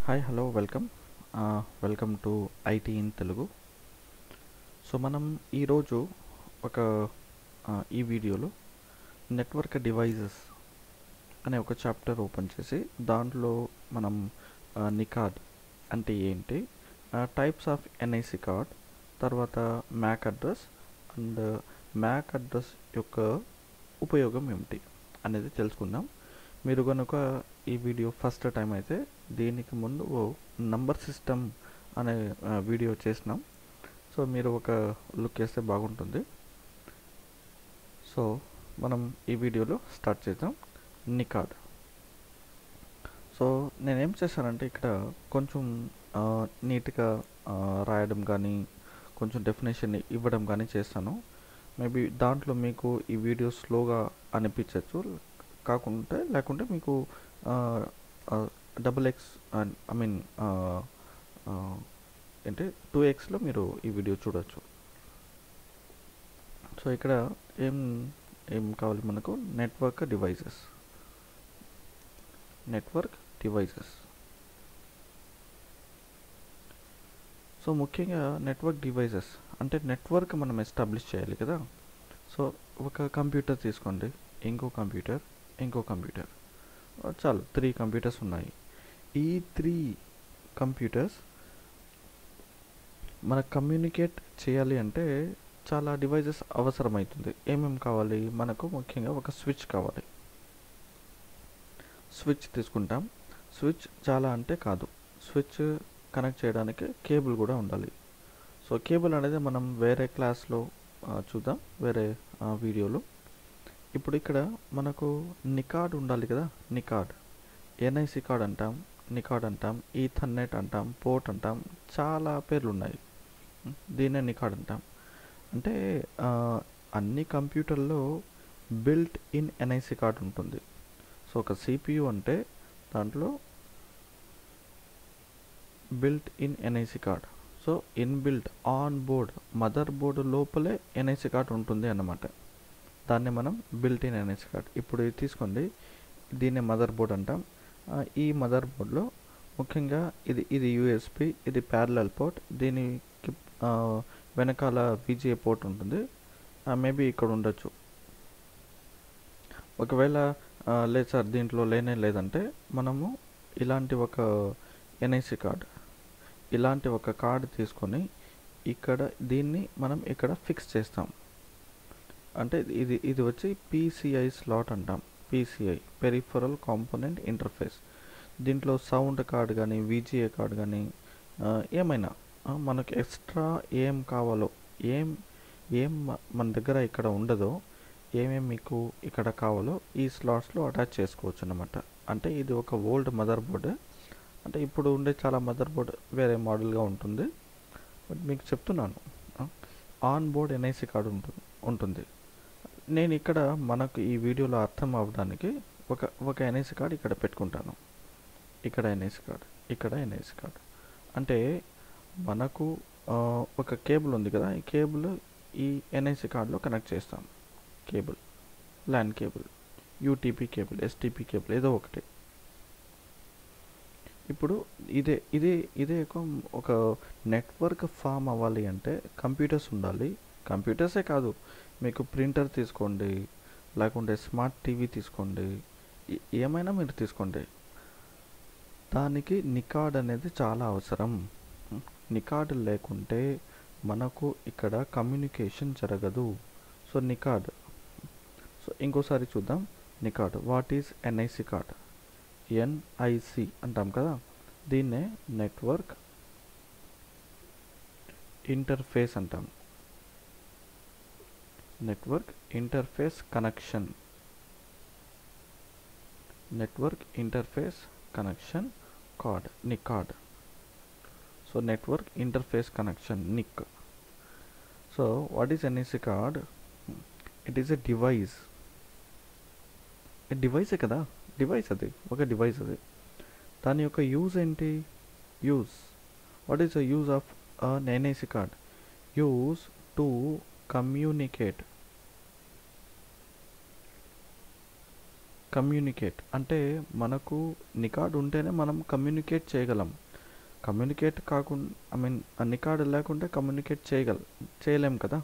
Hi hello welcome welcome to IT in Telugu. So మనం ఈరోజు ఒక ఈ వీడియోలో నెట్వర్క్ డివైజెస్ అనే ఒక చాప్టర్ ఓపెన్ చేసి దాంట్లో మనం నికాడ్ అంటే ఏంటి, టైప్స్ ఆఫ్ ఎన్ఐసి కార్డ్, తర్వాత MAC address and MAC address యొక్క ఉపయోగం ఏమిటి అనేది తెలుసుకుందాం. మీరు కనుక ఈ వీడియో ఫస్ట్ టైం అయితే దీనికి ముందు నంబర్ సిస్టమ్ అనే వీడియో చేసినాం. సో మీరు ఒక లుక్ వేస్తే బాగుంటుంది. సో మనం ఈ వీడియోలో స్టార్ట్ చేద్దాం. నికాడ్. సో నేనేం చేశానంటే ఇక్కడ కొంచెం నీట్గా రాయడం కానీ కొంచెం డెఫినేషన్ ఇవ్వడం కానీ చేస్తాను. మేబీ దాంట్లో మీకు ఈ వీడియో స్లోగా అనిపించవచ్చు, లేకుంటే మీకు XXX ఐ మీన్ అంటే 2xలో మీరు ఈ వీడియో చూడొచ్చు. సో ఇక్కడ ఏం ఏం కావాలి మనకు, నెట్వర్క్ డివైజెస్. సో ముఖ్యంగా నెట్వర్క్ డివైజెస్ అంటే నెట్వర్క్ మనం ఎస్టాబ్లిష్ చేయాలి కదా. సో ఒక కంప్యూటర్ తీసుకోండి, ఇంకో కంప్యూటర్, చాలు 3 కంప్యూటర్స్ ఉన్నాయి. ఈ 3 కంప్యూటర్స్ మనకు కమ్యూనికేట్ చేయాలి అంటే చాలా డివైజెస్ అవసరమవుతుంది. ఏమేమి కావాలి మనకు, ముఖ్యంగా ఒక స్విచ్ కావాలి. స్విచ్ తీసుకుంటాం. స్విచ్ చాలా అంటే కాదు, స్విచ్ కనెక్ట్ చేయడానికి కేబుల్ కూడా ఉండాలి. సో కేబుల్ అనేది మనం వేరే క్లాస్లో చూద్దాం, వేరే వీడియోలో. ఇప్పుడు ఇక్కడ మనకు నికాడ్ ఉండాలి కదా. నికాడ్, ఎన్ఐసి కార్డ్ అంటాం, నికాడ్ అంటాం, ఈథర్నెట్ అంటాం, పోర్ట్ అంటాం, చాలా పేర్లు ఉన్నాయి. దీన్నే నికాడ్ అంటాం. అంటే అన్ని కంప్యూటర్లో బిల్ట్ ఇన్ ఎన్ఐసి కార్డ్ ఉంటుంది. సో ఒక సిపియు అంటే దాంట్లో built in NIC card. So inbuilt on board, mother board లోపలే ఎన్ఐసి కార్డ్ ఉంటుంది అన్నమాట. దాన్ని మనం బిల్ట్ ఇన్ ఎన్ఐసి కార్డ్. ఇప్పుడు ఇది తీసుకోండి, దీన్ని మదర్ బోర్డ్ అంటాం. ఈ మదర్ బోర్డ్లో ముఖ్యంగా ఇది యూఎస్బి, ఇది ప్యారలల్ పోర్ట్, దీనికి వెనకాల విజిఏ పోర్ట్ ఉంటుంది. మేబీ ఇక్కడ ఉండొచ్చు. ఒకవేళ లేదు సార్ దీంట్లో లేదంటే మనము ఇలాంటి ఒక ఎన్ఐసి కార్డ్, ఇలాంటి ఒక కార్డ్ తీసుకొని ఇక్కడ దీన్ని మనం ఇక్కడ ఫిక్స్ చేస్తాం. అంటే ఇది వచ్చి PCI స్లాట్ అంటాం. PCI, peripheral component interface. దీంట్లో సౌండ్ కార్డ్ కానీ విజిఏ కార్డ్ కానీ ఏమైనా మనకు ఎక్స్ట్రా ఏం కావాలో, ఏం మన దగ్గర ఇక్కడ ఉండదో, ఏమేమి మీకు ఇక్కడ కావాలో ఈ స్లాట్స్లో అటాచ్ చేసుకోవచ్చు అన్నమాట. అంటే ఇది ఒక ఓల్డ్ మదర్ బోర్డ్. అంటే ఇప్పుడు ఉండే చాలా మదర్ బోర్డ్ వేరే మోడల్గా ఉంటుంది. బట్ మీకు చెప్తున్నాను, ఆన్ బోర్డ్ ఎన్ఐసి కార్డు ఉంటుంది. నేను ఇక్కడ మనకు ఈ వీడియోలో అర్థం అవ్వడానికి ఒక ఎన్ఐసి కార్డ్ ఇక్కడ పెట్టుకుంటాను. ఇక్కడ ఎన్ఐసి కార్డ్ అంటే మనకు ఒక కేబుల్ ఉంది కదా, ఈ కేబుల్ ఈ ఎన్ఐసి కార్డ్లో కనెక్ట్ చేస్తాం. Cable, LAN cable, UTP cable, STP cable, ఏదో ఒకటి. ఇప్పుడు ఇదే ఒక నెట్వర్క్ ఫామ్ అవ్వాలి అంటే కంప్యూటర్స్ ఉండాలి. కంప్యూటర్సే కాదు, మీకు ప్రింటర్ తీసుకోండి, లేకుంటే స్మార్ట్ టీవీ తీసుకోండి, ఏమైనా మీరు తీసుకోండి, దానికి నికాడ్ అనేది చాలా అవసరం. నికాడ్ లేకుంటే మనకు ఇక్కడ కమ్యూనికేషన్ జరగదు. సో నికాడ్. సో ఇంకోసారి చూద్దాం. NIC card, what is NIC card? NIC అంటాం కదా, దీన్నే నెట్వర్క్ ఇంటర్ఫేస్ అంటాం. Network interface connection, card, NIC card. So network interface connection, NIC. So what is NIC card? It is a డివైసే కదా, ఒక డివైస్ అది. దాని యొక్క యూజ్ ఏంటి? What is the use of an NIC card? Use to communicate అంటే మనకు నికాడ్ ఉంటేనే మనం కమ్యూనికేట్ చేయగలం. కమ్యూనికేట్ కాకుండా నికాడ్ లేకుంటే కమ్యూనికేట్ చేయలేం కదా.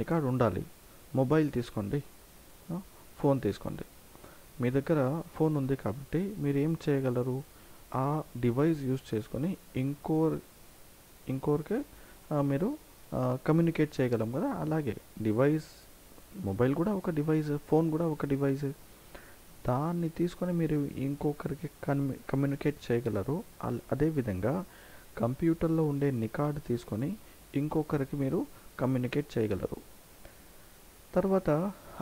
నికాడ్ ఉండాలి. మొబైల్ తీసుకోండి, ఫోన్ తీసుకోండి. మీ దగ్గర ఫోన్ ఉంది కాబట్టి మీరు ఏం చేయగలరు, ఆ డివైస్ యూజ్ చేసుకొని ఇంకోరికి మీరు కమ్యూనికేట్ చేయగలం కదా. అలాగే డివైస్, మొబైల్ కూడా ఒక డివైస్, ఫోన్ కూడా ఒక డివైస్. దాన్ని తీసుకొని మీరు ఇంకొకరికి కమ్యూనికేట్ చేయగలరు. అదేవిధంగా కంప్యూటర్లో ఉండే నికాడ్ తీసుకొని ఇంకొకరికి మీరు కమ్యూనికేట్ చేయగలరు. తర్వాత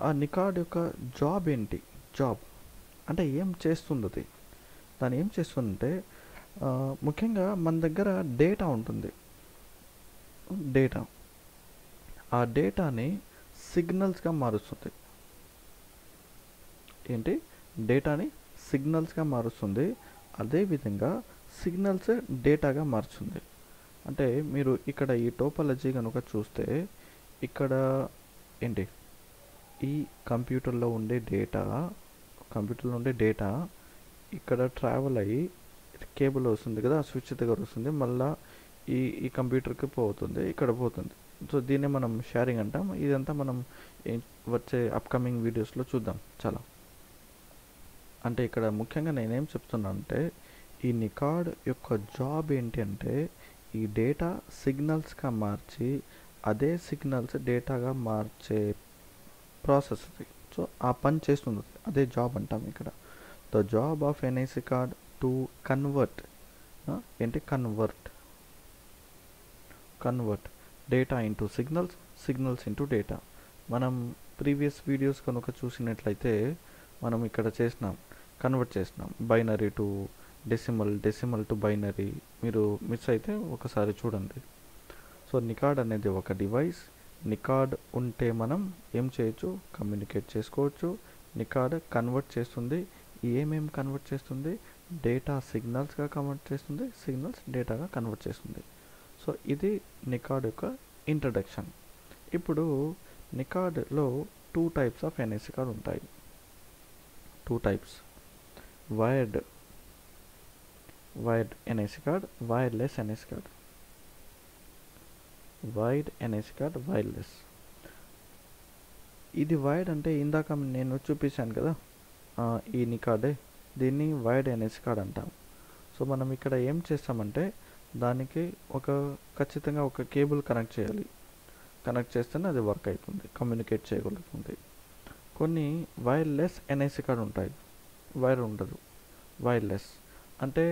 ఆ నికాడ్ యొక్క జాబ్ ఏంటి? జాబ్ అంటే ఏం చేస్తుంది అది? దాన్ని ఏం చేస్తుందంటే ముఖ్యంగా మన దగ్గర డేటా ఉంటుంది. డేటా, ఆ డేటాని సిగ్నల్స్గా మారుస్తుంది. ఏంటి? డేటాని సిగ్నల్స్గా మారుస్తుంది. అదేవిధంగా సిగ్నల్స్ డేటాగా మార్చుతుంది. అంటే మీరు ఇక్కడ ఈ టోపాలజీ కనుక చూస్తే ఇక్కడ ఏంటి, ఈ కంప్యూటర్లో ఉండే డేటా ఇక్కడ ట్రావెల్ అయ్యి కేబుల్ వస్తుంది కదా, స్విచ్ దగ్గర వస్తుంది, మళ్ళీ ఈ కంప్యూటర్కి పోతుంది, ఇక్కడ పోతుంది. సో దీన్ని మనం షేరింగ్ అంటాం. ఇదంతా మనం వచ్చే అప్కమింగ్ వీడియోస్లో చూద్దాం చాలా. అంటే ఇక్కడ ముఖ్యంగా నేనేం చెప్తున్నా అంటే ఈ నికాడ్ యొక్క జాబ్ ఏంటి అంటే ఈ డేటా సిగ్నల్స్గా మార్చి అదే సిగ్నల్స్ డేటాగా మార్చే ప్రాసెస్ అది. సో ఆ పని చేస్తుంది, అదే జాబ్ అంటాం ఇక్కడ. The job of NIC card to convert data into signals into data. మనం ప్రీవియస్ వీడియోస్ కనుక చూసినట్లయితే మనం ఇక్కడ కన్వర్ట్ చేసినాం binary to decimal to binary. మీరు మిస్ అయితే ఒకసారి చూడండి. సో నికాడ్ అనేది ఒక డివైస్. నికాడ్ ఉంటే మనం ఏం చేయొచ్చు, కమ్యూనికేట్ చేసుకోవచ్చు. నికాడ్ కన్వర్ట్ చేస్తుంది. ఏమేమి కన్వర్ట్ చేస్తుంది? డేటా సిగ్నల్స్గా కన్వర్ట్ చేస్తుంది, సిగ్నల్స్ డేటాగా కన్వర్ట్ చేస్తుంది. సో ఇది నికాడ్ యొక్క ఇంట్రడక్షన్. ఇప్పుడు నికాడ్లో 2 టైప్స్ ఆఫ్ ఎన్ఐసి కార్డ్ ఉంటాయి. 2 types: wired NIC card, wireless NIC card. Wired NIC card, wireless. ఇది వైర్డ్ అంటే ఇందాక నేను చూపించాను కదా ఈ నికాడే, దీన్ని వైర్డ్ ఎన్ఐసి కార్డ్ అంటాం. సో మనం ఇక్కడ ఏం చేస్తామంటే దానికి ఖచ్చితంగా ఒక కేబుల్ కనెక్ట్ చేయాలి. కనెక్ట్ చేస్తేనే అది వర్క్ అవుతుంది, కమ్యూనికేట్ చేయగలుగుతుంది. కొన్ని వైర్లెస్ ఎన్ఐసి కార్డ్ ఉంటాయి, వైర్ ఉండదు. వైర్లెస్ అంటే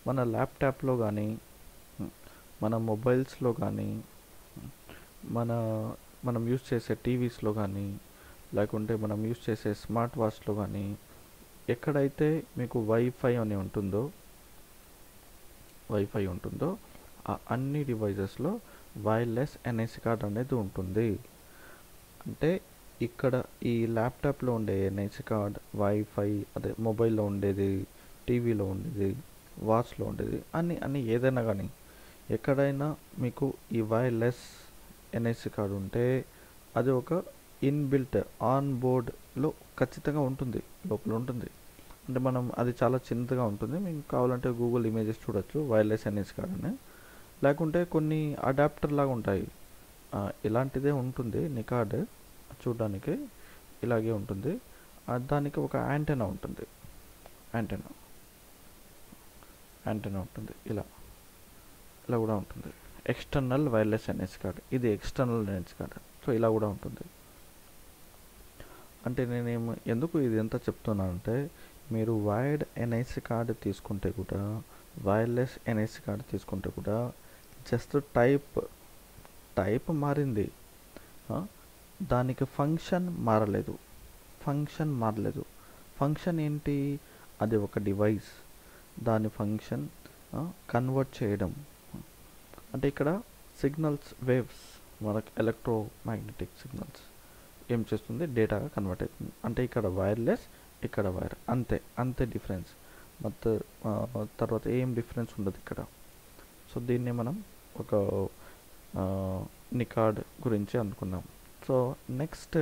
మన ల్యాప్టాప్లో కానీ, మన మొబైల్స్లో కానీ, మనం యూజ్ చేసే టీవీస్లో కానీ, లేకుంటే మనం యూజ్ చేసే స్మార్ట్ వాచ్లో కానీ, ఎక్కడైతే మీకు వైఫై ఉంటుందో ఆ అన్ని డివైజెస్లో వైర్లెస్ ఎన్ఐసి కార్డ్ అనేది ఉంటుంది. అంటే ఇక్కడ ఈ ల్యాప్టాప్లో ఉండే ఎన్ఐసి కార్డ్, వైఫై, అదే మొబైల్లో ఉండేది, టీవీలో ఉండేది, వాచ్లో ఉండేది, అన్ని ఏదైనా కానీ ఎక్కడైనా మీకు ఈ వైర్లెస్ ఎన్ఐసి కార్డ్ ఉంటే అది ఒక ఇన్బిల్ట్ ఆన్ బోర్డ్లో ఖచ్చితంగా ఉంటుంది, లోపల ఉంటుంది. అంటే అది చాలా చిన్నదిగా ఉంటుంది. మీకు కావాలంటే గూగుల్ ఇమేజెస్ చూడొచ్చు వైర్లెస్ ఎన్ఐసి కార్డ్ అని. లేకుంటే కొన్ని అడాప్టర్ లాగా ఉంటాయి, ఇలాంటిదే ఉంటుంది. నికాడ్ చూడడానికి ఇలాగే ఉంటుంది. దానికి ఒక యాంటెనా ఉంటుంది, ఇలా కూడా ఉంటుంది. ఎక్స్టర్నల్ వైర్లెస్ ఎన్ఐసి కార్డ్, ఇది ఎక్స్టర్నల్ ఎన్ఐసి కార్డ్. సో ఇలా కూడా ఉంటుంది. అంటే ఎందుకు ఇది ఎంత చెప్తున్నానంటే మీరు వైర్డ్ ఎన్ఐసి కార్డ్ తీసుకుంటే కూడా, వైర్లెస్ ఎన్ఐసి కార్డ్ తీసుకుంటే కూడా జస్ట్ టైప్ మారింది, దానికి ఫంక్షన్ మారలేదు. ఫంక్షన్ ఏంటి? అది ఒక డివైస్, దాని ఫంక్షన్ కన్వర్ట్ చేయడం. అంటే ఇక్కడ సిగ్నల్స్, వేవ్స్, మనకు ఎలక్ట్రోమాగ్నెటిక్ సిగ్నల్స్ ఏం చేస్తుంది? డేటాగా కన్వర్ట్ అవుతుంది. అంటే ఇక్కడ వైర్లెస్, ఇక్కడ వైర్, అంతే డిఫరెన్స్. తర్వాత ఏం డిఫరెన్స్ ఉండదు ఇక్కడ. సో దీన్ని మనం ఒక నికాడ్ గురించి అనుకున్నాం. సో నెక్స్ట్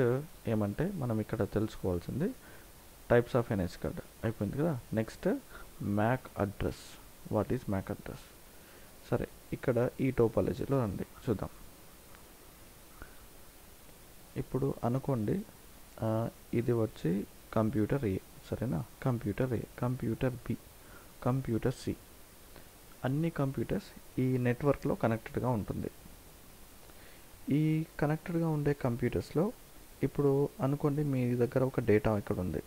ఏమంటే మనం ఇక్కడ తెలుసుకోవాల్సింది టైప్స్ ఆఫ్ ఎన్ఐసి కార్డ్ అయిపోయింది కదా. Next MAC address. What is MAC address? సరే, ఇక్కడ ఈ టోపాలజీలో రండి చూద్దాం. ఇప్పుడు అనుకోండి ఇది వచ్చి కంప్యూటర్ ఏ, సరేనా? కంప్యూటర్ ఏ, కంప్యూటర్ బి, కంప్యూటర్ సి, అన్ని కంప్యూటర్స్ ఈ నెట్వర్క్లో కనెక్టెడ్గా ఉంటుంది. ఈ కనెక్టెడ్గా ఉండే కంప్యూటర్స్లో ఇప్పుడు అనుకోండి మీ దగ్గర ఒక డేటా ఇక్కడ ఉంది.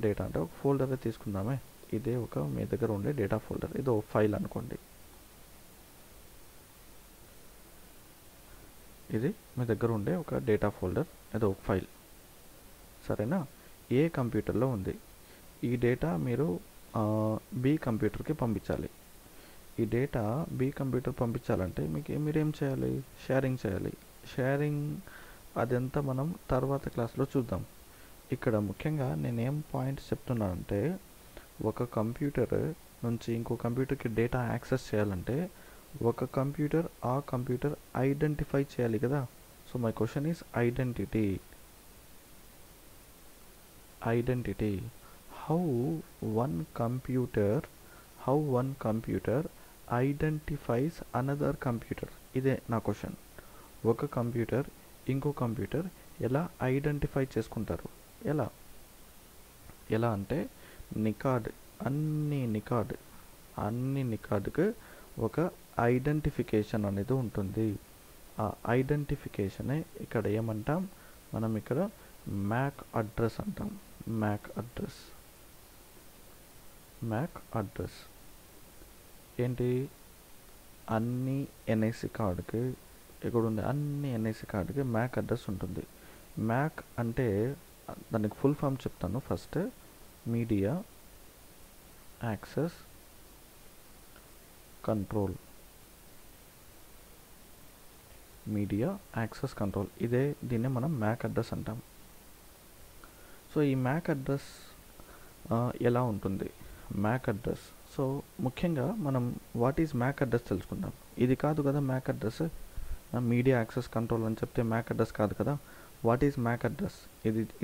డేటా అంటే ఒక ఫోల్డర్ తీసుకుందామే. ఇదే ఒక మీ దగ్గర ఉండే డేటా ఫోల్డర్, ఇది ఒక ఫైల్ అనుకోండి. ఇది మీ దగ్గర ఉండే ఒక డేటా ఫోల్డర్, ఇది ఒక ఫైల్, సరేనా? ఏ కంప్యూటర్లో ఉంది. ఈ డేటా మీరు బి కంప్యూటర్కి పంపించాలి. ఈ డేటా బి కంప్యూటర్ పంపించాలంటే మీరేం చేయాలి? షేరింగ్ చేయాలి. షేరింగ్ అదంతా మనం తర్వాత క్లాస్లో చూద్దాం. ఇక్కడ ముఖ్యంగా నేనేం పాయింట్స్ చెప్తున్నానంటే, ఒక కంప్యూటర్ నుంచి ఇంకో కంప్యూటర్కి డేటా యాక్సెస్ చేయాలంటే ఒక కంప్యూటర్ ఆ కంప్యూటర్ ఐడెంటిఫై చేయాలి కదా. So my question is identity. Identity. How one computer identifies another computer. ఇదే నా క్వశ్చన్. ఒక కంప్యూటర్ ఇంకో కంప్యూటర్ ఎలా ఐడెంటిఫై చేసుకుంటారు? ఎలా అంటే నికాడ్, అన్ని నికాడ్కి ఒక ఐడెంటిఫికేషన్ అనేది ఉంటుంది. ఆ ఐడెంటిఫికేషనే ఇక్కడ ఏమంటాం మనం? ఇక్కడ మ్యాక్ అడ్రస్ అంటాం. మ్యాక్ అడ్రస్ ఏంటి? అన్ని ఎన్ఐసి కార్డుకి ఇక్కడ ఉండే అన్ని ఎన్ఐసి కార్డుకి మ్యాక్ అడ్రస్ ఉంటుంది. మ్యాక్ అంటే దానికి ఫుల్ ఫామ్ చెప్తాను. First media access control. దీన్నే మనం మ్యాక్ అడ్రస్ అంటాం. సో ఈ మ్యాక్ అడ్రస్ ఎలా ఉంటుంది? Mac address. సో ముఖ్యంగా మనం వాట్ ఈజ్ మ్యాక్ అడ్రస్ తెలుసుకుందాం. ఇది కాదు కదా MAC address. Media access control అని చెప్తే మ్యాక్ అడ్రస్ కాదు కదా. What is MAC address?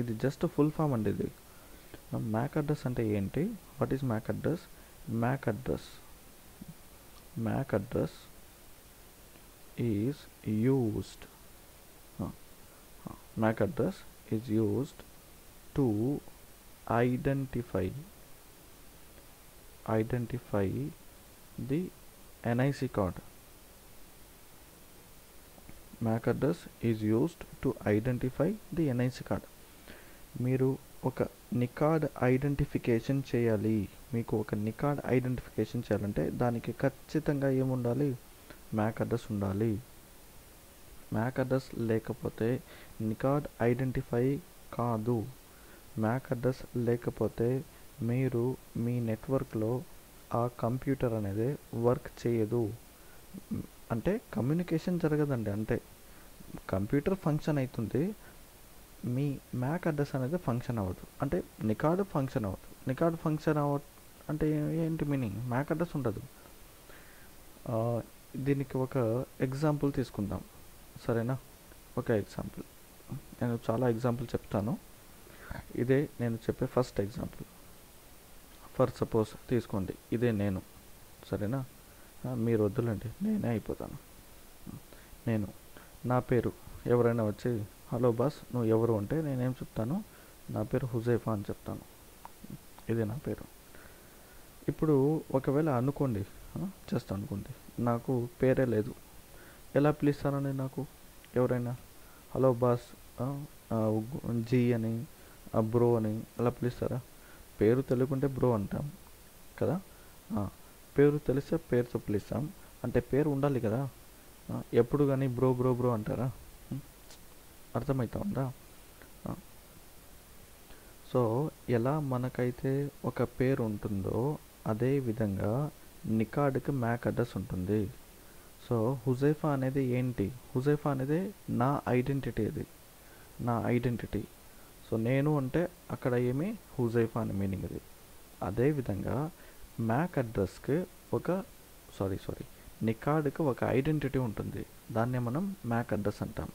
ఇది జస్ట్ ఫుల్ ఫామ్ అండి. ఇది మ్యాక్ అడ్రస్ అంటే ఏంటి? What is MAC address? MAC address is used to identify the NIC card. MAC address is used to identify the NIC card. మీరు ఒక నికాడ్ identification చేయాలి. మీకు ఒక నికాడ్ ఐడెంటిఫికేషన్ చేయాలంటే దానికి ఖచ్చితంగా ఏముండాలి? మ్యాక్ అడ్రస్ ఉండాలి. మ్యాక్ అడ్రస్ లేకపోతే నికాడ్ ఐడెంటిఫై కాదు. మ్యాక్ అడ్రస్ లేకపోతే మీరు మీ నెట్వర్క్లో ఆ కంప్యూటర్ అనేది వర్క్ చేయదు. అంటే కమ్యూనికేషన్ జరగదండి. అంటే కంప్యూటర్ ఫంక్షన్ అవుతుంది, మీ మ్యాక్ అడ్రస్ అనేది ఫంక్షన్ అవ్వదు. అంటే నికాడ్ ఫంక్షన్ అంటే ఏంటి మీనింగ్? మ్యాక్ అడ్రస్ ఉండదు. దీనికి ఒక ఎగ్జాంపుల్ తీసుకుందాం, సరేనా? ఒక ఎగ్జాంపుల్, నేను చాలా ఎగ్జాంపుల్ చెప్తాను. ఇదే నేను చెప్పే ఫస్ట్ ఎగ్జాంపుల్. ఫర్ సపోజ్ తీసుకోండి, ఇదే నేను, సరేనా? మీరు వద్దులండి, నేనే అయిపోతాను. నా పేరు ఎవరైనా వచ్చి హలో బాస్ నువ్వు ఎవరు అంటే నేనేం చెప్తాను? నా పేరు హుజైఫా అని చెప్తాను. ఇది నా పేరు. ఇప్పుడు ఒకవేళ అనుకోండి, జస్ట్ అనుకోండి, నాకు పేరే లేదు. ఎలా పిలుస్తానండి? నాకు ఎవరైనా హలో బాస్ జీ అని బ్రో అని అలా పిలుస్తారా? పేరు తెలియకుంటే బ్రో అంటాం కదా. పేరు తెలిస్తే పేరుతో పిలుస్తాం. అంటే పేరు ఉండాలి కదా. ఎప్పుడు కానీ బ్రో బ్రో బ్రో అంటారా? అర్థమవుతా ఉందా? సో ఎలా మనకైతే ఒక పేరు ఉంటుందో అదే విధంగా నికాడ్కి మ్యాక్ అడ్రస్ ఉంటుంది. సో హుజైఫా అనేది ఏంటి? హుజైఫా అనేది నా ఐడెంటిటీ. అది నా ఐడెంటిటీ. సో నేను అంటే అక్కడ ఏమి హుజైఫా అని మీనింగ్. అది అదేవిధంగా మ్యాక్ అడ్రస్కి నికాడ్కి ఒక ఐడెంటిటీ ఉంటుంది. దాన్నే మనం మ్యాక్ అడ్రస్ అంటాం.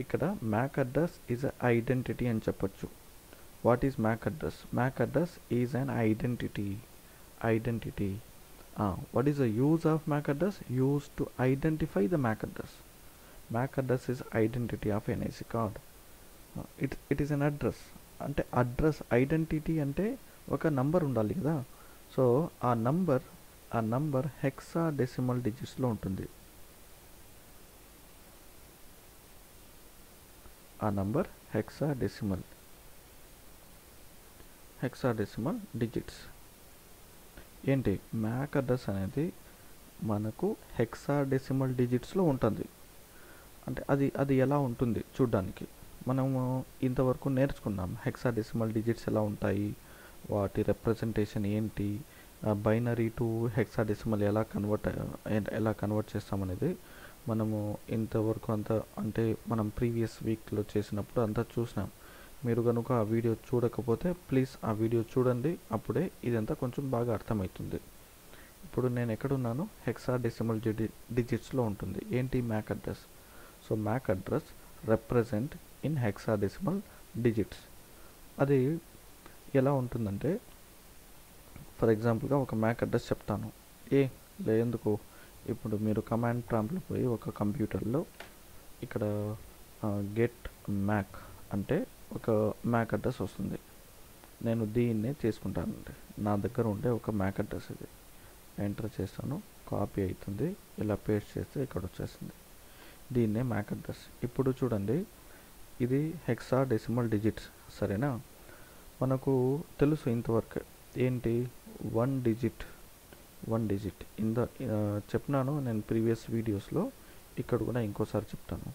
ఇక్కడ మ్యాక్ అడ్రస్ ఈజ్ ఐడెంటిటీ అని చెప్పొచ్చు. What is MAC address? MAC address is an identity. What is the use of MAC address? Used to identify the MAC address. MAC address is identity of NIC card. It is an address. అంటే address identity అంటే ఒక number ఉండాలి కదా. So ఆ number hexa decimal డిజిట్స్లో ఉంటుంది. ఆ number hexadecimal digits. ఏంటి MAC address అనేది మనకు హెక్సాడెసిమల్ డిజిట్స్లో ఉంటుంది. అంటే అది ఎలా ఉంటుంది చూడ్డానికి మనము ఇంతవరకు నేర్చుకున్నాం. హెక్సాడెసిమల్ డిజిట్స్ ఎలా ఉంటాయి, వాటి రిప్రజెంటేషన్ ఏంటి, బైనరీ టు హెక్సాడెసిమల్ ఎలా కన్వర్ట్ చేస్తామనేది మనము ఇంతవరకు అంటే మనం ప్రీవియస్ వీక్లో చేసినప్పుడు అంతా చూసినాం. మీరు కనుక ఆ వీడియో చూడకపోతే ప్లీజ్ ఆ వీడియో చూడండి, అప్పుడే ఇదంతా కొంచెం బాగా అర్థమవుతుంది. ఇప్పుడు నేను ఎక్కడున్నాను, హెక్సాడెసిమల్ డిజిట్స్లో ఉంటుంది. ఏంటి MAC address? So MAC address represent in hexadecimal digits. అది ఎలా ఉంటుందంటే, ఫర్ ఎగ్జాంపుల్గా ఒక మ్యాక్ అడ్రస్ చెప్తాను. ఎందుకు ఇప్పుడు మీరు కమాండ్ ప్రాంప్ట్లో పోయి ఒక కంప్యూటర్లో ఇక్కడ గెట్ మ్యాక్ అంటే ఒక మ్యాక్ అడ్రస్ వస్తుంది. నేను దీన్నే తీసుకుంటానండి. నా దగ్గర ఉండే ఒక మ్యాక్ అడ్రస్ ఇది ఎంటర్ చేస్తాను, కాపీ అవుతుంది, ఇలా పేస్ట్ చేస్తే ఇక్కడ వచ్చేస్తుంది. దీన్నే మ్యాక్ అడ్రస్. ఇప్పుడు చూడండి, ఇది హెక్సాడెసిమల్ డిజిట్స్, సరేనా? మనకు తెలుసు ఇంతవరకు ఏంటి, వన్ డిజిట్ చెప్పినాను నేను ప్రీవియస్ వీడియోస్లో, ఇక్కడ కూడా ఇంకోసారి చెప్తాను.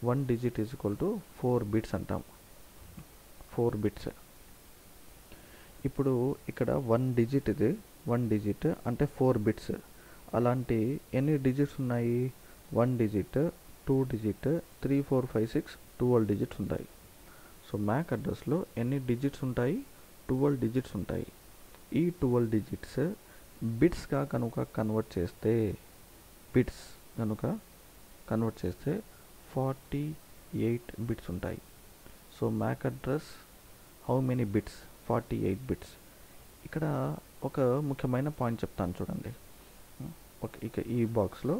1 digit is equal to 4 bits అంటాం. 4 bits. ఇప్పుడు ఇక్కడ 1 digit ఇది, 1 digit అంటే 4 bits. అలాంటి ఎన్ని డిజిట్స్ ఉన్నాయి? 1 digit, 2 digit, 3, 4, 5, 6, 12 digits ఉంటాయి. సో మ్యాక్ అడ్రస్లో ఎన్ని డిజిట్స్ ఉంటాయి? 12 digits ఉంటాయి. ఈ 12 digits బిట్స్గా కనుక కన్వర్ట్ చేస్తే 48 బిట్స్ ఉంటాయి. So MAC address how many bits? 48 bits. ఇక్కడ ఒక ముఖ్యమైన పాయింట్ చెప్తాను చూడండి. ఇక ఈ బాక్స్లో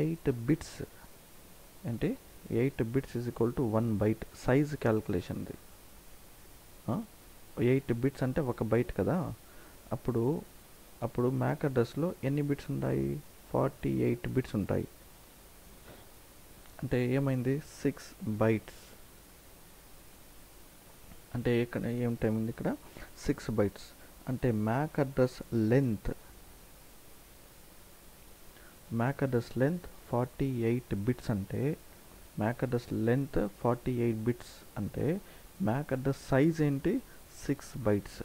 8 బిట్స్ అంటే 8 bits is equal to 1 byte size క్యాల్కులేషన్ది. 8 బిట్స్ అంటే 1 byte కదా. అప్పుడు మ్యాక్ అడ్రస్లో ఎన్ని బిట్స్ ఉంటాయి? 48 బిట్స్ ఉంటాయి. అంటే ఏమైంది? 6 bytes. అంటే ఇక్కడ ఏమిటైంది? ఇక్కడ 6 bytes. అంటే మ్యాక్ అడ్రస్ లెంత్ 48 బిట్స్ అంటే మ్యాక్ అడ్రస్ లెంత్ 48 బిట్స్ అంటే మ్యాక్ అడ్రస్ సైజ్ ఏంటి? 6 bytes.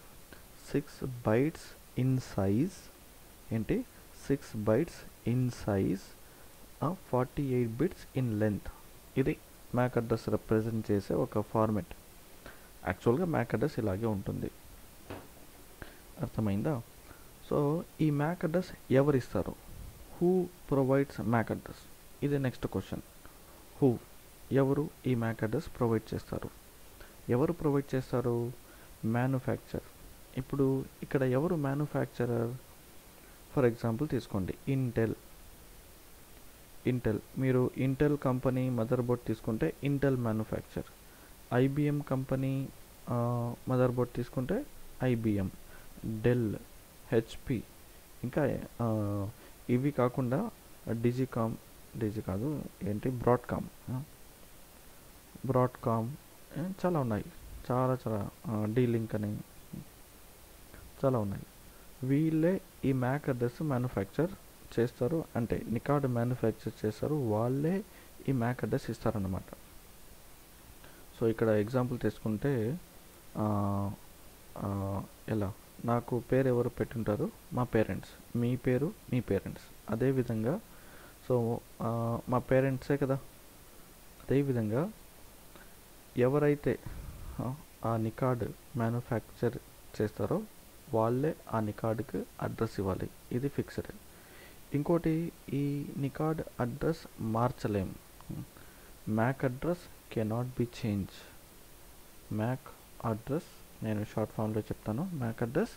6 bytes ఇన్ సైజ్ ఏంటి? 6 bytes in size, 48 bits in length. ఇది మ్యాక్ అడ్రస్ రిప్రజెంట్ చేసే ఒక ఫార్మెట్. యాక్చువల్గా మ్యాక్ అడ్రస్ ఇలాగే ఉంటుంది. అర్థమైందా? సో ఈ మ్యాక్ అడ్రస్ ఎవరు ఇస్తారు? Who provides MAC address? ఇది నెక్స్ట్ క్వశ్చన్. ఎవరు ఈ మ్యాక్ అడ్రస్ ప్రొవైడ్ చేస్తారు? ఎవరు ప్రొవైడ్ చేస్తారు? మ్యానుఫ్యాక్చర్. ఇప్పుడు ఇక్కడ ఎవరు మ్యానుఫ్యాక్చరర్? ఫర్ ఎగ్జాంపుల్ తీసుకోండి, ఇంటెల్. మీరు ఇంటెల్ కంపెనీ మదర్ బోర్డ్ తీసుకుంటే Intel manufacture. IBM company mother board తీసుకుంటే ఐబిఎం, డెల్, హెచ్పి, ఇంకా ఇవి కాకుండా డిజి కాదు ఏంటి, బ్రాడ్కామ్ చాలా ఉన్నాయి. చాలా డీలింక్ అని చాలా ఉన్నాయి. వీళ్ళే ఈ మ్యాక్ అడ్రస్ మ్యానుఫ్యాక్చర్ చేస్తారు. అంటే నికాడ్ మ్యానుఫ్యాక్చర్ చేస్తారు, వాళ్ళే ఈ మ్యాక్ అడ్రస్ ఇస్తారన్నమాట. సో ఇక్కడ ఎగ్జాంపుల్ తీసుకుంటే ఎలా, నాకు పేరు ఎవరు పెట్టుంటారు? మా పేరెంట్స్. మీ పేరు మీ పేరెంట్స్. అదేవిధంగా సో మా పేరెంట్సే కదా. అదేవిధంగా ఎవరైతే ఆ నికాడ్ మ్యానుఫ్యాక్చర్ చేస్తారో వాళ్ళే ఆ నికాడ్కి అడ్రస్ ఇవ్వాలి. ఇది ఫిక్స్డ్. ఇంకోటి, ఈ నికాడ్ అడ్రస్ మార్చలేం. MAC address cannot be change. MAC address నేను షార్ట్ ఫామ్లో చెప్తాను. MAC address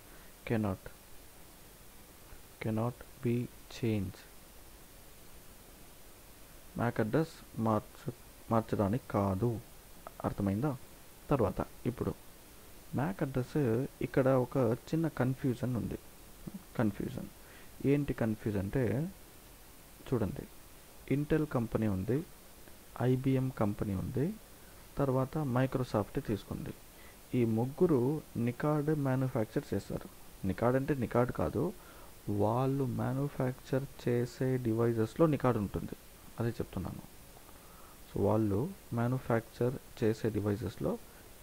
cannot be change. MAC address మార్చడానికి కాదు. అర్థమైందా? తర్వాత ఇప్పుడు మ్యాక్ అడ్రస్ ఇక్కడ ఒక చిన్న కన్ఫ్యూజన్ ఉంది. ఏంటి కన్ఫ్యూజన్ అంటే చూడండి, ఇంటెల్ కంపెనీ ఉంది, ఐబిఎం కంపెనీ ఉంది, తర్వాత మైక్రోసాఫ్ట్ తీసుకోండి. ఈ ముగ్గురు నికాడ్ మ్యానుఫ్యాక్చర్ చేస్తారు. నికాడ్ అంటే నికాడ్ కాదు, వాళ్ళు మ్యానుఫ్యాక్చర్ చేసే డివైజెస్లో నికాడ్ ఉంటుంది, అదే చెప్తున్నాను. సో వాళ్ళు మ్యానుఫ్యాక్చర్ చేసే డివైజెస్లో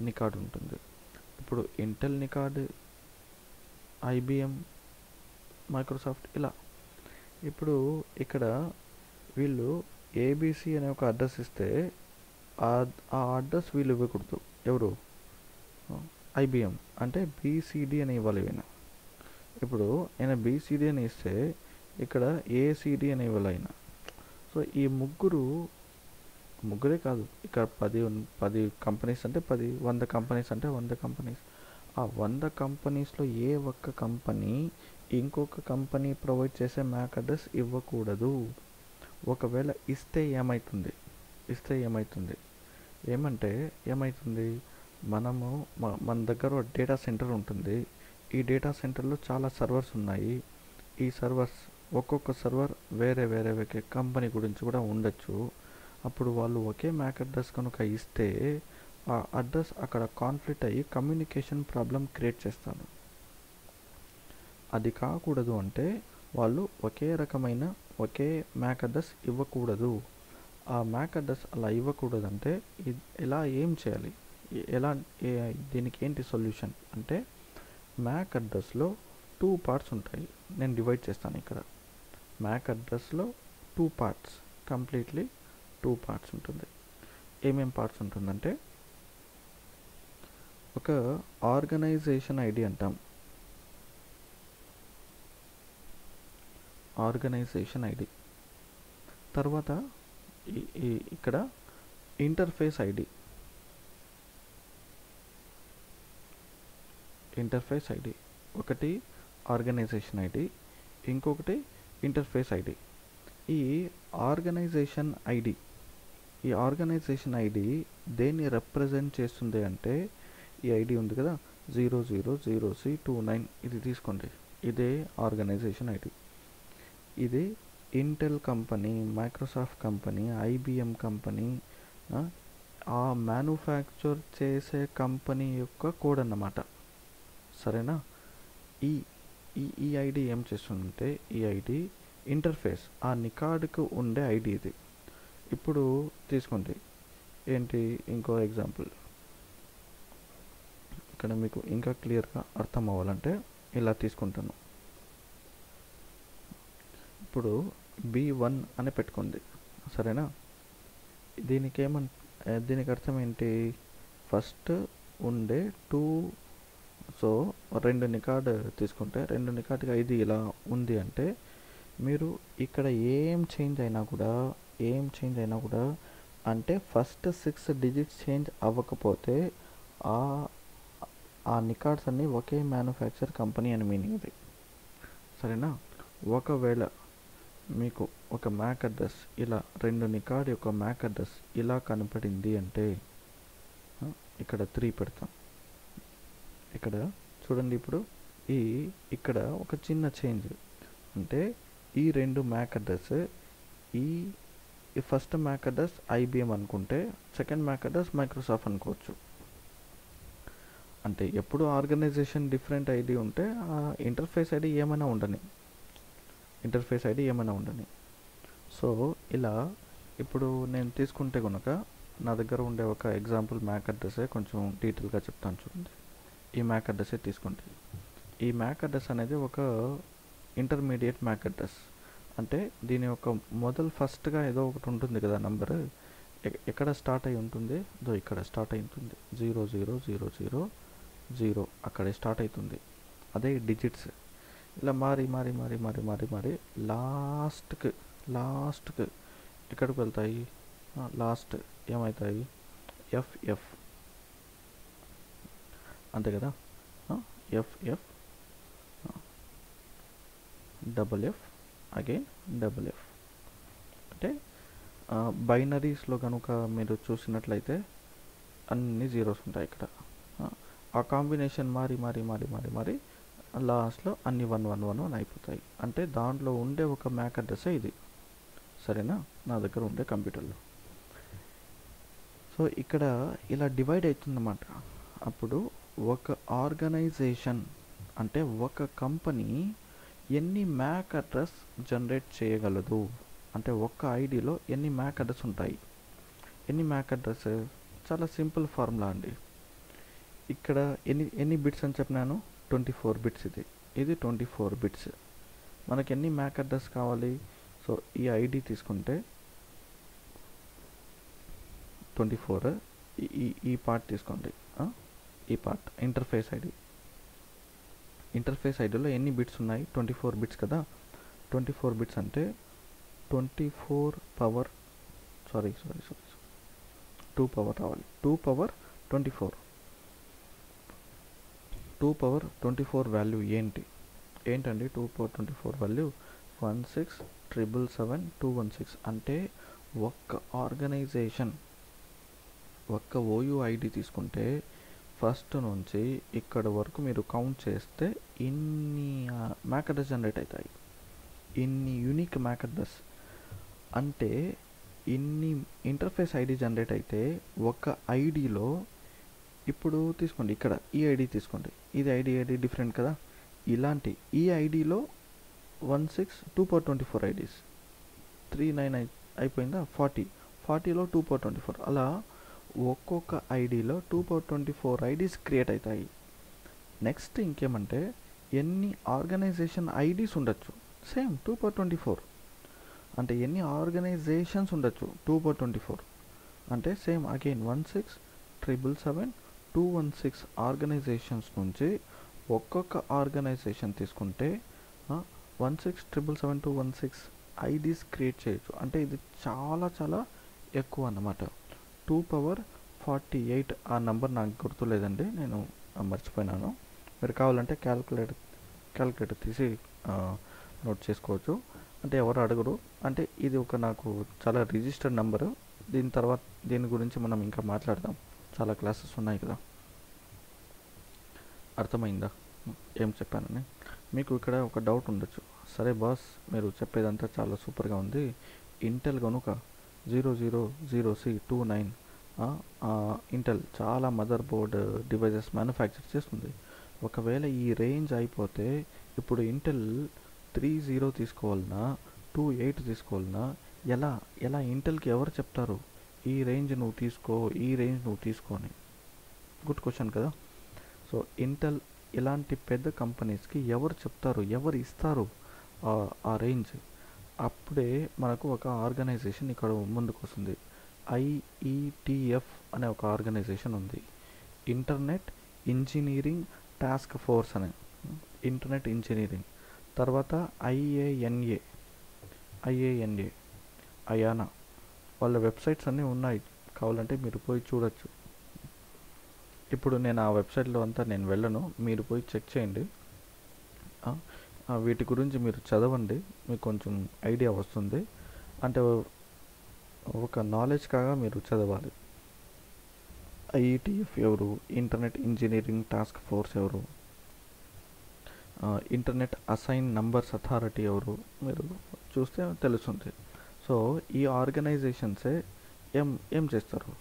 నికాడ్ ఉంటుంది. ఇప్పుడు ఇంటెల్ నికాడ్, ఐబిఎం, మైక్రోసాఫ్ట్ ఇలా. ఇప్పుడు ఇక్కడ వీళ్ళు ఏబిసి అనే ఒక అడ్రస్ ఇస్తే ఆ అడ్రస్ వీళ్ళు ఇవ్వకూడదు. ఎవరు? ఐబిఎం అంటే బీసీడీ అని ఇవ్వాలి ఈయన. ఇప్పుడు ఆయన బీసీడీ అని ఇస్తే ఇక్కడ ఏసీడీ అని ఇవ్వాలి ఆయన. సో ఈ ముగ్గురే కాదు, ఇక్కడ 10 కంపెనీస్ అంటే 100 కంపెనీస్ అంటే 100 కంపెనీస్. ఆ 100 కంపెనీస్లో ఏ ఒక్క కంపెనీ ఇంకొక కంపెనీ ప్రొవైడ్ చేసే మ్యాక్ అడ్రస్ ఇవ్వకూడదు. ఒకవేళ ఇస్తే ఏమవుతుంది ఏమవుతుంది, మనము మన దగ్గర డేటా సెంటర్ ఉంటుంది. ఈ డేటా సెంటర్లో చాలా సర్వర్స్ ఉన్నాయి. ఈ సర్వర్స్ ఒక్కొక్క సర్వర్ వేరే కంపెనీ గురించి కూడా ఉండొచ్చు. అప్పుడు వాళ్ళు ఒకే మ్యాక్ అడ్రస్ కనుక ఇస్తే ఆ అడ్రస్ అక్కడ కాన్ఫ్లిక్ట్ అయ్యి కమ్యూనికేషన్ ప్రాబ్లం క్రియేట్ చేస్తారు. అది కాకూడదు అంటే వాళ్ళు ఒకే మ్యాక్ అడ్రస్ ఇవ్వకూడదు. ఆ మ్యాక్ అడ్రస్ అలా ఇవ్వకూడదంటే ఇలా ఏం చేయాలి, దీనికి ఏంటి సొల్యూషన్ అంటే మ్యాక్ అడ్రస్లో 2 పార్ట్స్ ఉంటాయి. నేను డివైడ్ చేస్తాను. ఇక్కడ మ్యాక్ అడ్రస్లో 2 పార్ట్స్, కంప్లీట్లీ 2 పార్ట్స్ ఉంటుంది. ఏమేం పార్ట్స్ ఉంటుందంటే ఒక ఆర్గనైజేషన్ ఐడి అంటాం. ఆర్గనైజేషన్ ఐడి తర్వాత ఇక్కడ ఇంటర్ఫేస్ ఐడి. ఒకటి ఆర్గనైజేషన్ ఐడి, ఇంకొకటి ఇంటర్ఫేస్ ఐడి. ఈ ఆర్గనైజేషన్ ఐడి దేన్ని రిప్రజెంట్ చేస్తుంది అంటే ఈ ఐడి ఉంది కదా 0000C29 ఇది తీసుకోండి. ఇదే ఆర్గనైజేషన్ ఐడి. ఇది Intel company, Microsoft company, IBM company, ఆ మ్యానుఫ్యాక్చర్ చేసే కంపెనీ యొక్క కోడ్ అన్నమాట. సరేనా? ఈ ఐడి ఏం చేస్తుందంటే ఈ ఐడి ఇంటర్ఫేస్, ఆ నికాడ్కు ఉండే ఐడి ఇది. ఇప్పుడు తీసుకోండి ఏంటి, ఇంకో ఎగ్జాంపుల్ ఇక్కడ మీకు ఇంకా క్లియర్గా అర్థం అవ్వాలంటే ఇలా తీసుకుంటాను. ఇప్పుడు B1 అని పెట్టుకుంది. సరేనా? దీనికి అర్థం ఏంటి, ఫస్ట్ ఉండే 2. సో 2 నికాడ్ తీసుకుంటే 2 నికాడ్కి ఐడి ఇలా ఉంది అంటే మీరు ఇక్కడ ఏం చేంజ్ అయినా కూడా అంటే ఫస్ట్ 6 డిజిట్స్ చేంజ్ అవ్వకపోతే ఆ నికాడ్స్ అన్నీ ఒకే మ్యానుఫ్యాక్చర్ కంపెనీ అని మీనింగ్ ఇది. సరేనా? ఒకవేళ మీకు ఒక మ్యాక్ అడ్రస్ ఇలా 2 నికాడ్ యొక్క మ్యాక్ అడ్రస్ ఇలా కనపడింది అంటే ఇక్కడ 3 పెడతాం. ఇక్కడ చూడండి, ఇప్పుడు ఇక్కడ ఒక చిన్న చేంజ్ అంటే ఈ 2 మ్యాక్ అడ్రస్, ఈ ఫస్ట్ మ్యాక్ అడ్రస్ ఐబిఎం అనుకుంటే సెకండ్ మ్యాక్ అడ్రస్ మైక్రోసాఫ్ట్ అనుకోవచ్చు. అంటే ఎప్పుడు ఆర్గనైజేషన్ డిఫరెంట్ ఐడి ఉంటే ఆ ఇంటర్ఫేస్ ఐడి ఏమైనా ఉండని. సో ఇలా ఇప్పుడు నేను తీసుకుంటే కనుక నా దగ్గర ఉండే ఒక ఎగ్జాంపుల్ మ్యాక్ అడ్రస్సే కొంచెం డీటెయిల్గా చెప్తాను చూడండి. ఈ మ్యాక్ అడ్రస్సే తీసుకోండి. ఈ మ్యాక్ అడ్రస్ అనేది ఒక ఇంటర్మీడియట్ మ్యాక్ అడ్రస్. అంటే దీని యొక్క ఫస్ట్గా ఏదో ఒకటి ఉంటుంది కదా నంబర్, ఎక్కడ స్టార్ట్ అయి ఉంటుంది, ఇక్కడ స్టార్ట్ అయి ఉంటుంది 0000 అక్కడే స్టార్ట్ అవుతుంది. అదే డిజిట్స్ ఇలా మారి లాస్ట్కి ఎక్కడికి వెళ్తాయి, లాస్ట్ ఏమవుతాయి FF. అంతే కదా. F double F again double F. అంటే బైనరీస్లో కనుక మీరు చూసినట్లయితే అన్ని జీరోస్ ఉంటాయి ఇక్కడ. ఆ కాంబినేషన్ మారి మారి మారి మారి మారి లాస్ట్లో అన్ని 1 అయిపోతాయి. అంటే దాంట్లో ఉండే ఒక మ్యాక్ అడ్రస్ ఇది, సరేనా, నా దగ్గర ఉండే కంప్యూటర్లో. సో ఇక్కడ ఇలా డివైడ్ అవుతుందన్నమాట. అప్పుడు ఒక ఆర్గనైజేషన్ అంటే ఒక కంపెనీ ఎన్ని మ్యాక్ అడ్రస్ జనరేట్ చేయగలదు అంటే ఒక్క ఐడిలో ఎన్ని మ్యాక్ అడ్రస్ ఉంటాయి. ఎన్ని మ్యాక్ అడ్రస్, చాలా సింపుల్ ఫార్ములా అండి. ఇక్కడ ఎన్ని బిట్స్ అని చెప్పినాను, 24 బిట్స్. ఇది 24 బిట్స్. మనకి ఎన్ని మ్యాక్ అడ్రస్ కావాలి? సో ఈ ఐడి తీసుకుంటే 24, ఈ పార్ట్ తీసుకోండి, ఈ పార్ట్ ఇంటర్ఫేస్ ఐడి. ఇంటర్ఫేస్ ఐడిలో ఎన్ని బిట్స్ ఉన్నాయి? 24 బిట్స్ కదా. 24 బిట్స్ అంటే 24 పవర్ 2 పవర్ రావాలి. 2 పవర్ 24. 2 పవర్ 24 వాల్యూ ఏంటండి 2 పవర్ 24 వాల్యూ? 16777216. అంటే ఒక్క ఆర్గనైజేషన్ ఒక్క ఓయుఐడి తీసుకుంటే ఫస్ట్ నుంచి ఇక్కడ వరకు మీరు కౌంట్ చేస్తే ఇన్ని మ్యాక్ అడ్రస్ జనరేట్ అవుతాయి. ఇన్ని యూనిక్ మ్యాక్ అడ్రస్ అంటే ఇన్ని ఇంటర్ఫేస్ ఐడి జనరేట్ అయితే ఒక ఐడిలో, ఇప్పుడు తీసుకోండి ఇక్కడ ఈ ఐడి తీసుకోండి, ఇది ఐడి డిఫరెంట్ కదా. ఇలాంటి ఈ ఐడిలో 2 పవర్ 24 ఐడీస్, 39 అయిపోయిందా, 40లో 2 పవర్ 24, అలా ఒక్కొక్క ఐడిలో 2 పవర్ 24 ఐడీస్ క్రియేట్ అవుతాయి. నెక్స్ట్ ఇంకేమంటే ఎన్ని ఆర్గనైజేషన్ ఐడీస్ ఉండొచ్చు, సేమ్ 2 పవర్ 24. అంటే ఎన్ని ఆర్గనైజేషన్స్ ఉండొచ్చు, 2 పవర్ 24. అంటే సేమ్ అగైన్ 16777216 ఆర్గనైజేషన్స్ నుంచి ఒక్కొక్క ఆర్గనైజేషన్ తీసుకుంటే 16777216 ఐడీస్ క్రియేట్ చేయొచ్చు. అంటే ఇది చాలా చాలా ఎక్కువ అన్నమాట. 2 పవర్ 48 ఆ నెంబర్ నాకు గుర్తులేదండి, నేను మర్చిపోయినాను. మీరు కావాలంటే క్యాలిక్యులేటర్ తీసి నోట్ చేసుకోవచ్చు. అంటే ఎవరు అడగరు. అంటే ఇది ఒక నాకు చాలా రిజిస్టర్డ్ నెంబరు. దీని గురించి మనం ఇంకా మాట్లాడదాం, చాలా క్లాసెస్ ఉన్నాయి కదా. అర్థమైందా ఏం చెప్పానని? మీకు ఇక్కడ ఒక డౌట్ ఉండొచ్చు, సరే బాస్ మీరు చెప్పేదంతా చాలా సూపర్గా ఉంది, ఇంటెల్ కనుక 0000C29 ఇంటెల్ చాలా మదర్ బోర్డ్ డివైజెస్ మ్యానుఫ్యాక్చర్ చేస్తుంది. ఒకవేళ ఈ రేంజ్ అయిపోతే ఇప్పుడు ఇంటెల్ 30 తీసుకోవాలన్నా 28 తీసుకోవాలన్నా ఎలా ఇంటెల్కి ఎవరు చెప్తారు ఈ రేంజ్ నువ్వు తీసుకో అని? గుడ్ క్వశ్చన్ కదా. సో ఇంటెల్ ఇలాంటి పెద్ద కంపెనీస్కి ఎవరు చెప్తారు, ఎవరు ఇస్తారు ఆ రేంజ్? అప్పుడే మనకు ఒక ఆర్గనైజేషన్ ఇక్కడ ముందుకు వస్తుంది. IETF అనే ఒక ఆర్గనైజేషన్ ఉంది, ఇంటర్నెట్ ఇంజనీరింగ్ టాస్క్ ఫోర్స్ అనే, ఇంటర్నెట్ ఇంజనీరింగ్. తర్వాత అయానా, వాళ్ళ వెబ్సైట్స్ అన్నీ ఉన్నాయి, కావాలంటే మీరు పోయి చూడొచ్చు. ఇప్పుడు నేను ఆ వెబ్సైట్లో అంతా నేను వెళ్ళను, మీరు పోయి చెక్ చేయండి. వీటి గురించి మీరు చదవండి, మీకు కొంచెం ఐడియా వస్తుంది. అంటే ఒక నాలెడ్జ్ కాగా మీరు చదవాలి. IETF ఎవరు, ఇంటర్నెట్ ఇంజనీరింగ్ టాస్క్ ఫోర్స్ ఎవరు, ఇంటర్నెట్ అసైన్ నంబర్స్ అథారిటీ ఎవరు, మీరు చూస్తే తెలుస్తుంది. సో ఈ ఆర్గనైజేషన్సే ఏం చేస్తారు,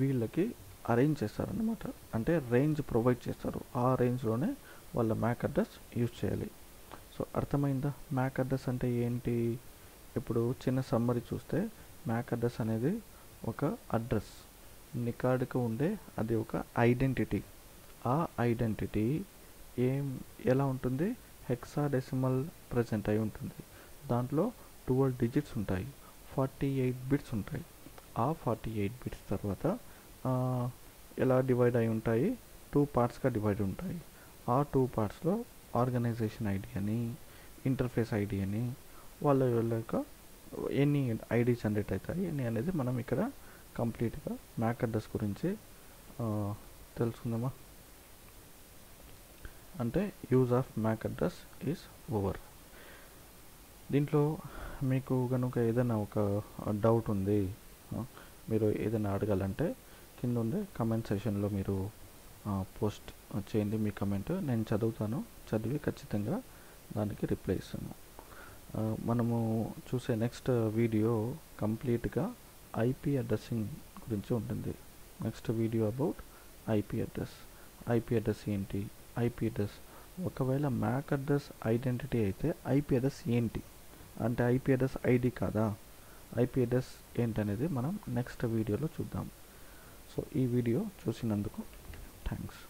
వీళ్ళకి అరేంజ్ చేస్తారన్నమాట. అంటే రేంజ్ ప్రొవైడ్ చేస్తారు, ఆ రేంజ్లోనే వాళ్ళ మ్యాక్ అడ్రస్ యూజ్ చేయాలి. సో అర్థమైందా మ్యాక్ అడ్రస్ అంటే ఏంటి? ఇప్పుడు చిన్న సమ్మరీ చూస్తే మ్యాక్ అడ్రస్ అనేది ఒక అడ్రస్, రికార్డుకు ఉండే అది ఒక ఐడెంటిటీ. ఆ ఐడెంటిటీ ఎలా ఉంటుంది, హెక్సాడెసిమల్ ప్రజెంట్ అయి ఉంటుంది. దాంట్లో 12 డిజిట్స్ ఉంటాయి, 48 బిట్స్ ఉంటాయి. ఆ 48 బిట్స్ తర్వాత ఎలా డివైడ్ అయి ఉంటాయి, 2 పార్ట్స్గా డివైడ్ ఉంటాయి. ఆ 2 పార్ట్స్లో ఆర్గనైజేషన్ ఐడి అని, ఇంటర్ఫేస్ ఐడి అని, వాళ్ళ యొక్క ఎన్ని ఐడి జనరేట్ అవుతాయి అని అనేది మనం ఇక్కడ కంప్లీట్గా మ్యాక్ అడ్రస్ గురించి తెలుసుకుందామా. అంటే use of MAC address is over. దీంట్లో మీకు కనుక ఏదైనా ఒక డౌట్ ఉంది, మీరు ఏదైనా అడగాలంటే కింద ఉండే కమెంట్ సెషన్లో మీరు పోస్ట్ చేయండి మీ కమెంట్. నేను చదువుతాను, చదివి ఖచ్చితంగా దానికి రిప్లై ఇస్తాను. మనము చూసే నెక్స్ట్ వీడియో కంప్లీట్గా ఐపీ అడ్రస్సింగ్ గురించి ఉంటుంది. Next video about IP address. IP address ఏంటి, ఐపీ అడ్రస్ ఒకవేళ మ్యాక్ అడ్రస్ ఐడెంటిటీ అయితే ఐపీ అడ్రస్ ఏంటి, అంటే ఐపీ అడ్రస్ ఐడి కాదా, ఐపీ అడ్రస్ ఏంటనేది మనం నెక్స్ట్ వీడియోలో చూద్దాం. సో ఈ వీడియో చూసినందుకు థ్యాంక్స్.